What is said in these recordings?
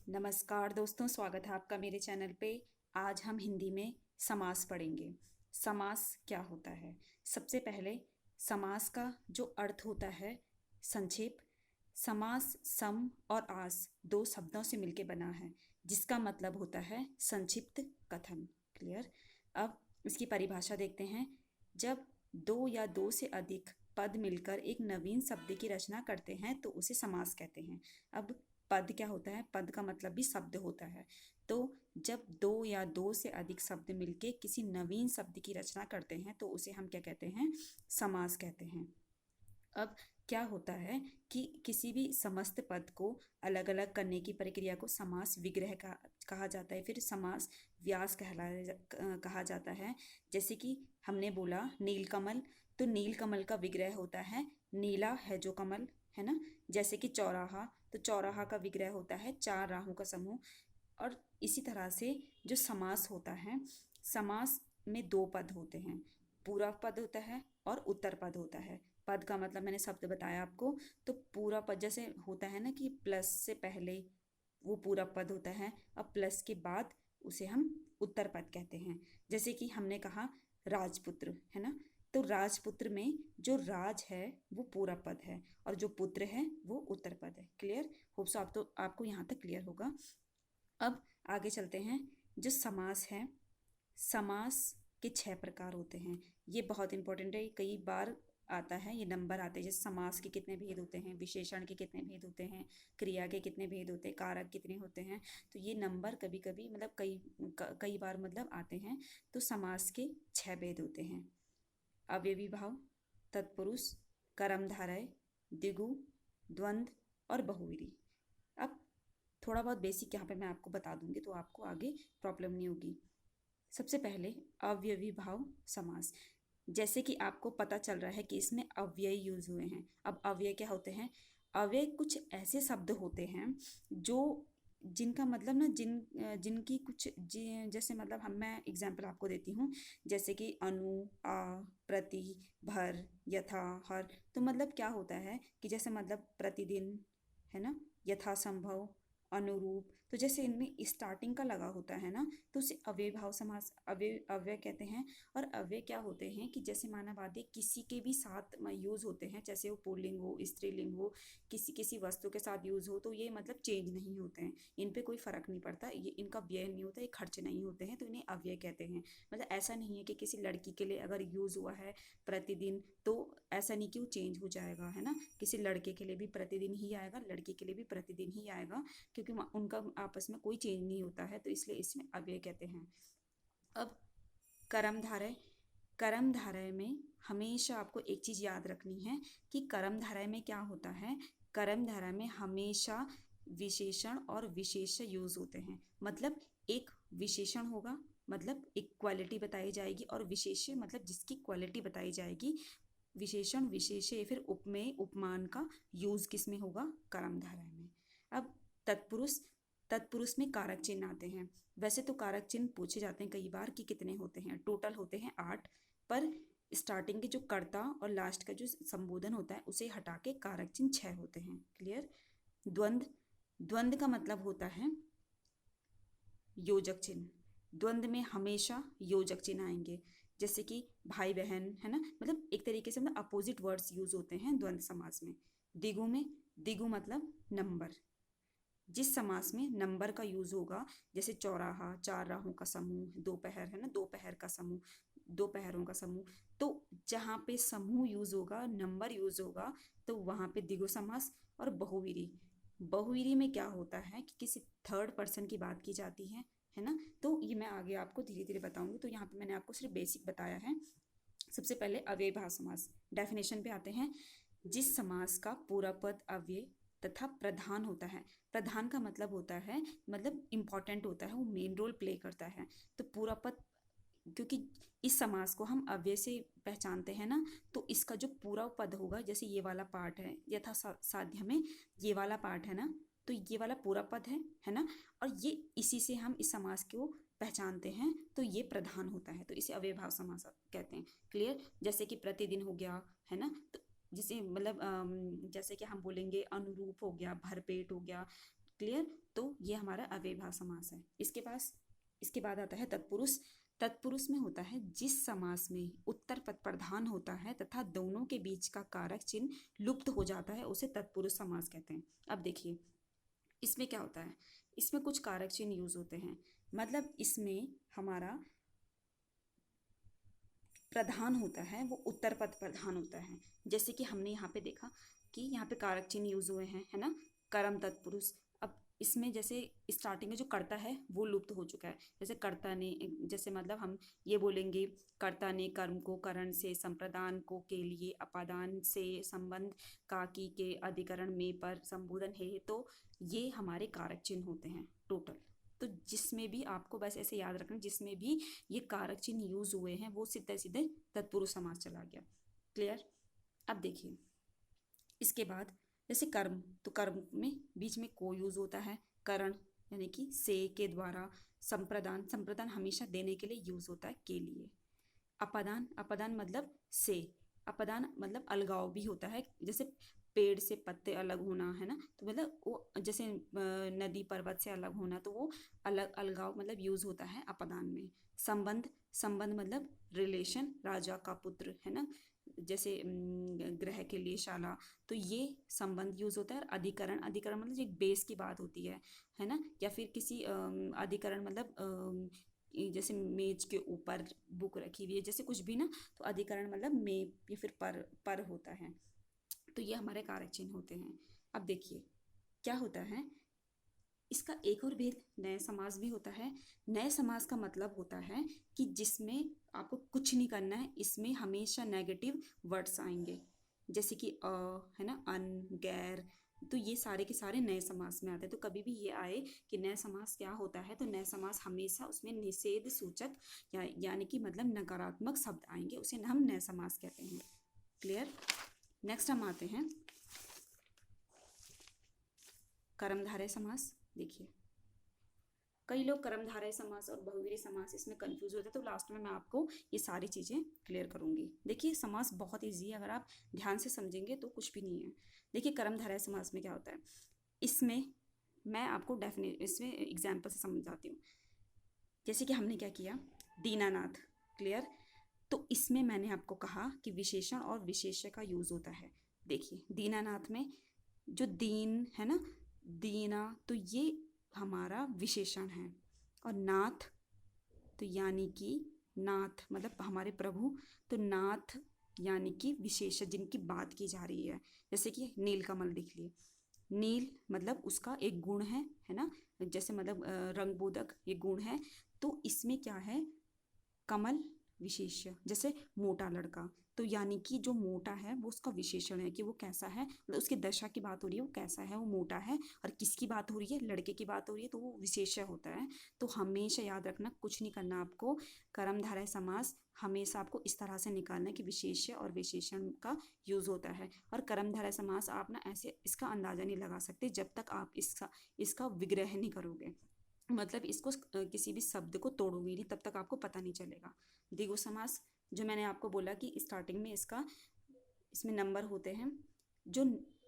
नमस्कार दोस्तों, स्वागत है आपका मेरे चैनल पे। आज हम हिंदी में समास पढ़ेंगे। समास क्या होता है? सबसे पहले समास का जो अर्थ होता है, संक्षेप। समास सम और आस दो शब्दों से मिलकर बना है, जिसका मतलब होता है संक्षिप्त कथन। क्लियर? अब इसकी परिभाषा देखते हैं। जब दो या दो से अधिक पद मिलकर एक नवीन शब्द की रचना करते हैं तो उसे समास कहते हैं। अब पद क्या होता है? पद का मतलब भी शब्द होता है। तो जब दो या दो से अधिक शब्द मिलके किसी नवीन शब्द की रचना करते हैं तो उसे हम क्या कहते हैं? समास कहते हैं। अब क्या होता है कि किसी भी समस्त पद को अलग अलग करने की प्रक्रिया को समास विग्रह का कहा जाता है, फिर समास व्यास कहा जाता है। जैसे कि हमने बोला नीलकमल, तो नीलकमल का विग्रह होता है नीला है जो कमल, है ना। जैसे कि चौराहा, तो चौराहा का विग्रह होता है चार राहों का समूह। और इसी तरह से जो समास होता है, समास में दो पद होते हैं, पूर्व पद होता है और उत्तर पद होता है। पद का मतलब मैंने शब्द बताया आपको। तो पूरा पद जैसे होता है ना कि प्लस से पहले वो पूरा पद होता है, अब प्लस के बाद उसे हम उत्तर पद कहते हैं। जैसे कि हमने कहा राजपुत्र, है ना। तो राजपुत्र में जो राज है वो पूरा पद है और जो पुत्र है वो उत्तर पद है। क्लियर? होप सो आप तो आपको यहाँ तक क्लियर होगा। अब आगे चलते हैं। जो समास है, समास के 6 प्रकार होते हैं। ये बहुत इंपॉर्टेंट है, कई बार आता है, ये नंबर आते हैं। जैसे समास के कितने भेद होते हैं, विशेषण के कितने भेद होते हैं, क्रिया के कितने भेद होते हैं, कारक कितने होते हैं। तो ये नंबर कभी कभी मतलब कई बार मतलब आते हैं। तो समास के 6 भेद होते हैं। अव्ययी भाव, तत्पुरुष, कर्मधारय, द्विगु, द्वंद्व और बहुव्रीहि। अब थोड़ा बहुत बेसिक यहाँ पे मैं आपको बता दूंगी तो आपको आगे प्रॉब्लम नहीं होगी। सबसे पहले अव्ययी भाव समास। जैसे कि आपको पता चल रहा है कि इसमें अव्यय यूज हुए हैं। अब अव्यय क्या होते हैं? अव्यय कुछ ऐसे शब्द होते हैं जो जिनका मतलब ना जिनकी कुछ जैसे मतलब हम मैं एग्जांपल आपको देती हूँ। जैसे कि अनु, आ, प्रति, भर, यथा, हर। तो मतलब क्या होता है कि जैसे मतलब प्रतिदिन, है ना, यथासंभव, अनुरूप। तो जैसे इनमें स्टार्टिंग का लगा होता है ना, तो उसे अव्यय भाव समास अव्यय कहते हैं। और अव्यय क्या होते हैं कि जैसे मानवादी किसी के भी साथ यूज होते हैं, जैसे वो पुल्लिंग हो, स्त्रीलिंग हो, किसी किसी वस्तु के साथ यूज हो, तो ये मतलब चेंज नहीं होते हैं, इन पे कोई फर्क नहीं पड़ता, ये इनका व्यय नहीं होता, ये खर्च नहीं होते हैं, तो इन्हें अव्यय कहते हैं। मतलब ऐसा नहीं है कि किसी लड़की के लिए अगर यूज हुआ है प्रतिदिन तो ऐसा नहीं कि वो चेंज हो जाएगा, है ना। किसी लड़के के लिए भी प्रतिदिन ही आएगा, लड़की के लिए भी प्रतिदिन ही आएगा, क्योंकि उनका आपस में कोई चेंज नहीं होता है, तो इसलिए इसमें अव्यय कहते हैं। अब कर्मधारय। कर्मधारय में हमेशा आपको एक चीज याद रखनी है कि कर्मधारय में क्या होता है। कर्मधारय में हमेशा विशेषण और विशेष्य यूज होते हैं। मतलब एक विशेषण होगा, मतलब एक क्वालिटी बताई जाएगी, और विशेष्य मतलब जिसकी क्वालिटी बताई जाएगी। विशेषण, विशेष्य, फिर उपमेय, उपमान का यूज किस में होगा? कर्मधारय में। अब तत्पुरुष। तत्पुरुष में कारक चिन्ह आते हैं। वैसे तो कारक चिन्ह पूछे जाते हैं कई बार कि कितने होते हैं, टोटल होते हैं 8। पर स्टार्टिंग के जो कर्ता और लास्ट का जो संबोधन होता है उसे हटा के कारक चिन्ह 6 होते हैं। क्लियर? द्वंद्व। द्वंद्व का मतलब होता है योजक चिन्ह। द्वंद्व में हमेशा योजक चिन्ह आएंगे, जैसे कि भाई बहन, है ना। मतलब एक तरीके से मतलब अपोजिट वर्ड्स यूज होते हैं द्वंद्व समास में। द्विगु में, द्विगु मतलब नंबर। जिस समास में नंबर का यूज होगा, जैसे चौराहा, चार राहों का समूह, दोपहर, है ना, दोपहर का समूह, दोपहरों का समूह। तो जहाँ पे समूह यूज होगा, नंबर यूज होगा, तो वहां पे द्विगु समास। और बहुवीरी। बहुवीरी में क्या होता है कि किसी थर्ड पर्सन की बात की जाती है ना। तो ये मैं आगे आपको धीरे धीरे बताऊंगी, तो यहाँ पे मैंने आपको सिर्फ बेसिक बताया है। सबसे पहले अव्ययीभाव समास, डेफिनेशन पे आते हैं। जिस समास का पूरा पद अव्यय तथा प्रधान होता है। प्रधान का मतलब होता है मतलब इंपॉर्टेंट होता है, वो मेन रोल प्ले करता है। तो पूरा पद, क्योंकि इस समास को हम अव्यय से पहचानते हैं ना, तो इसका जो पूरा पद होगा, जैसे ये वाला पार्ट है यथा साध्य में, ये वाला पार्ट है ना, तो ये वाला पूरा पद है ना। और ये इसी से हम इस समास को पहचानते हैं, तो ये प्रधान होता है, तो इसे अव्ययभाव समास कहते हैं। क्लियर? जैसे कि प्रतिदिन हो गया, है ना। तो जिसे मतलब जैसे कि हम बोलेंगे अनुरूप हो गया, भरपेट हो गया, क्लियर। तो ये हमारा अव्ययभाव समास है। इसके बाद आता है तत्पुरुष। तत्पुरुष में होता है जिस समास में उत्तर पद प्रधान होता है तथा दोनों के बीच का कारक चिन्ह लुप्त हो जाता है, उसे तत्पुरुष समास कहते हैं। अब देखिए इसमें क्या होता है, इसमें कुछ कारक चिन्ह यूज होते हैं, मतलब इसमें हमारा प्रधान होता है वो उत्तर पद प्रधान होता है। जैसे कि हमने यहाँ पे देखा कि यहाँ पे कारक चिन्ह यूज हुए हैं, है ना, कर्म तत्पुरुष। अब इसमें जैसे स्टार्टिंग में जो कर्ता है वो लुप्त हो चुका है। जैसे कर्ता ने, जैसे मतलब हम ये बोलेंगे कर्ता ने कर्म को करण से, संप्रदान को के लिए, अपादान से, संबंध का की के, अधिकरण में, पर, संबोधन है, तो ये हमारे कारक चिन्ह होते हैं टोटल। तो जिसमें भी आपको बस ऐसे याद रखना, जिसमें भी ये कारक चिन्ह यूज हुए हैं वो सीधे सीधे तत्पुरुष समास चला गया। क्लियर। अब देखिए इसके बाद जैसे कर्म, तो कर्म में बीच में को यूज होता है, करण यानी कि से के द्वारा, संप्रदान, संप्रदान हमेशा देने के लिए यूज होता है के लिए, अपादान, अपादान मतलब से, अपादान मतलब अलगाव भी होता है, जैसे पेड़ से पत्ते अलग होना, है ना, तो मतलब वो जैसे नदी पर्वत से अलग होना, तो वो अलग अलगाव मतलब यूज होता है अपादान में। संबंध, संबंध मतलब रिलेशन, राजा का पुत्र, है ना, जैसे ग्रह के लिए शाला, तो ये संबंध यूज होता है। और अधिकरण, अधिकरण मतलब एक बेस की बात होती है ना, या फिर किसी अधिकरण मतलब जैसे मेज के ऊपर बुक रखी हुई है, जैसे कुछ भी ना, तो अधिकरण मतलब में या फिर पर होता है। तो ये हमारे कारक चिन्ह होते हैं। अब देखिए क्या होता है, इसका एक और भेद नए समास भी होता है। नए समास का मतलब होता है कि जिसमें आपको कुछ नहीं करना है, इसमें हमेशा नेगेटिव वर्ड्स आएंगे, जैसे कि है ना, अन, गैर, तो ये सारे के सारे नए समास में आते हैं। तो कभी भी ये आए कि नए समास क्या होता है, तो नए समास हमेशा उसमें निषेध सूचक यानी कि मतलब नकारात्मक शब्द आएंगे, उसे हम नए समास कहते हैं। क्लियर। नेक्स्ट हम आते हैं कर्मधारय समास। देखिए कई लोग कर्मधारय समास और बहुव्रीहि समास इसमें कंफ्यूज होते हैं, तो लास्ट में मैं आपको ये सारी चीज़ें क्लियर करूंगी। देखिए समास बहुत ईजी है, अगर आप ध्यान से समझेंगे तो कुछ भी नहीं है। देखिए कर्मधारय समास में क्या होता है, इसमें मैं आपको इसमें एग्जाम्पल से समझाती हूँ। जैसे कि हमने क्या किया, दीनानाथ। क्लियर। तो इसमें मैंने आपको कहा कि विशेषण और विशेष्य का यूज होता है। देखिए दीनानाथ में जो दीन है ना, दीना, तो ये हमारा विशेषण है, और नाथ तो यानी कि नाथ मतलब हमारे प्रभु, तो नाथ यानी कि विशेषण जिनकी बात की जा रही है। जैसे कि नीलकमल देख लिए, नील मतलब उसका एक गुण है ना, जैसे मतलब रंग बोधक ये गुण है। तो इसमें क्या है, कमल विशेष्य, जैसे मोटा लड़का, तो यानी कि जो मोटा है वो उसका विशेषण है कि वो कैसा है, मतलब उसकी दशा की बात हो रही है, वो कैसा है, वो मोटा है। और किसकी बात हो रही है, लड़के की बात हो रही है, तो वो विशेष्य होता है। तो हमेशा याद रखना, कुछ नहीं करना आपको, कर्मधारय समास हमेशा आपको इस तरह से निकालना है कि विशेष्य और विशेषण का यूज होता है। और कर्मधारय समास आप ना ऐसे इसका अंदाजा नहीं लगा सकते जब तक आप इसका विग्रह नहीं करोगे, मतलब इसको किसी भी शब्द को तोड़ोगे नहीं, तब तक आपको पता नहीं चलेगा। द्विगु समास जो मैंने आपको बोला कि स्टार्टिंग में इसमें नंबर होते हैं, जो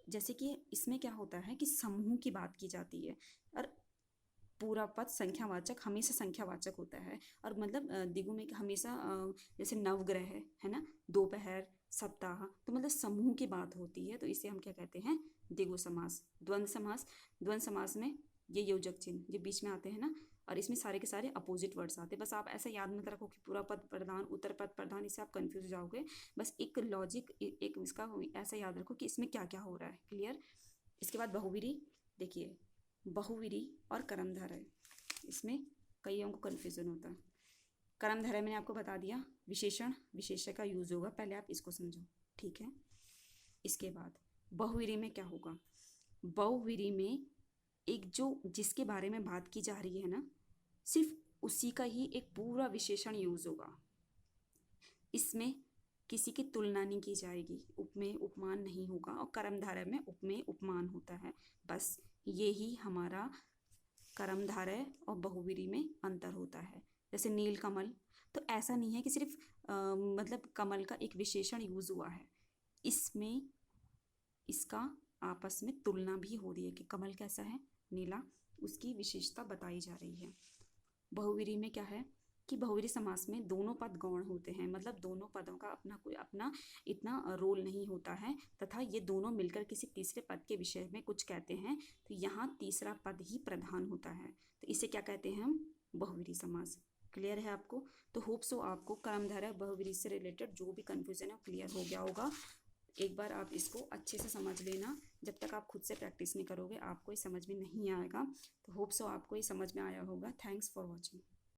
जैसे कि इसमें क्या होता है कि समूह की बात की जाती है, और पूरा पद संख्यावाचक हमेशा संख्यावाचक होता है। और मतलब द्विगु में हमेशा जैसे नवग्रह है ना, दोपहर, सप्ताह, तो मतलब समूह की बात होती है, तो इसे हम क्या कहते हैं, द्विगु समास। द्वंद्व समास, द्वंद्व समास में ये योजक चिन्ह जो बीच में आते हैं ना, और इसमें सारे के सारे अपोजिट वर्ड्स आते हैं। बस आप ऐसा याद मत रखो कि पूरा पद प्रधान, उत्तर पद प्रधान, इससे आप कंफ्यूज हो जाओगे। बस एक लॉजिक, एक इसका ऐसा याद रखो कि इसमें क्या क्या हो रहा है। क्लियर। इसके बाद बहुवीरी। देखिए बहुवीरी और कर्मधारय, इसमें कईयों को कन्फ्यूजन होता है। कर्मधारय मैंने आपको बता दिया, विशेषण विशेष्य का यूज होगा, पहले आप इसको समझो, ठीक है। इसके बाद बहुवीरी में क्या होगा, बहुवीरी में एक जो जिसके बारे में बात की जा रही है ना, सिर्फ उसी का ही एक पूरा विशेषण यूज होगा। इसमें किसी की तुलना नहीं की जाएगी, उपमेय उपमान नहीं होगा, और कर्मधारय में उपमेय उपमान होता है। बस ये ही हमारा कर्मधारय और बहुवीरी में अंतर होता है। जैसे नील कमल, तो ऐसा नहीं है कि सिर्फ मतलब कमल का एक विशेषण यूज हुआ है, इसमें इसका आपस में तुलना भी हो रही है कि कमल कैसा है, नीला, उसकी विशेषता बताई जा रही है। बहुवीरी में क्या है कि बहुवीरी समास में दोनों पद गौण होते हैं, मतलब दोनों पदों का अपना कोई अपना इतना रोल नहीं होता है, तथा ये दोनों मिलकर किसी तीसरे पद के विषय में कुछ कहते हैं, तो यहाँ तीसरा पद ही प्रधान होता है, तो इसे क्या कहते हैं हम, बहुवीरी समास। क्लियर है आपको? तो होप सो आपको कर्मधारय बहुवीरी से रिलेटेड जो भी कंफ्यूजन है वो क्लियर हो गया होगा। एक बार आप इसको अच्छे से समझ लेना, जब तक आप खुद से प्रैक्टिस नहीं करोगे आपको ये समझ में नहीं आएगा। तो होप सो आपको ये समझ में आया होगा। Thanks for watching.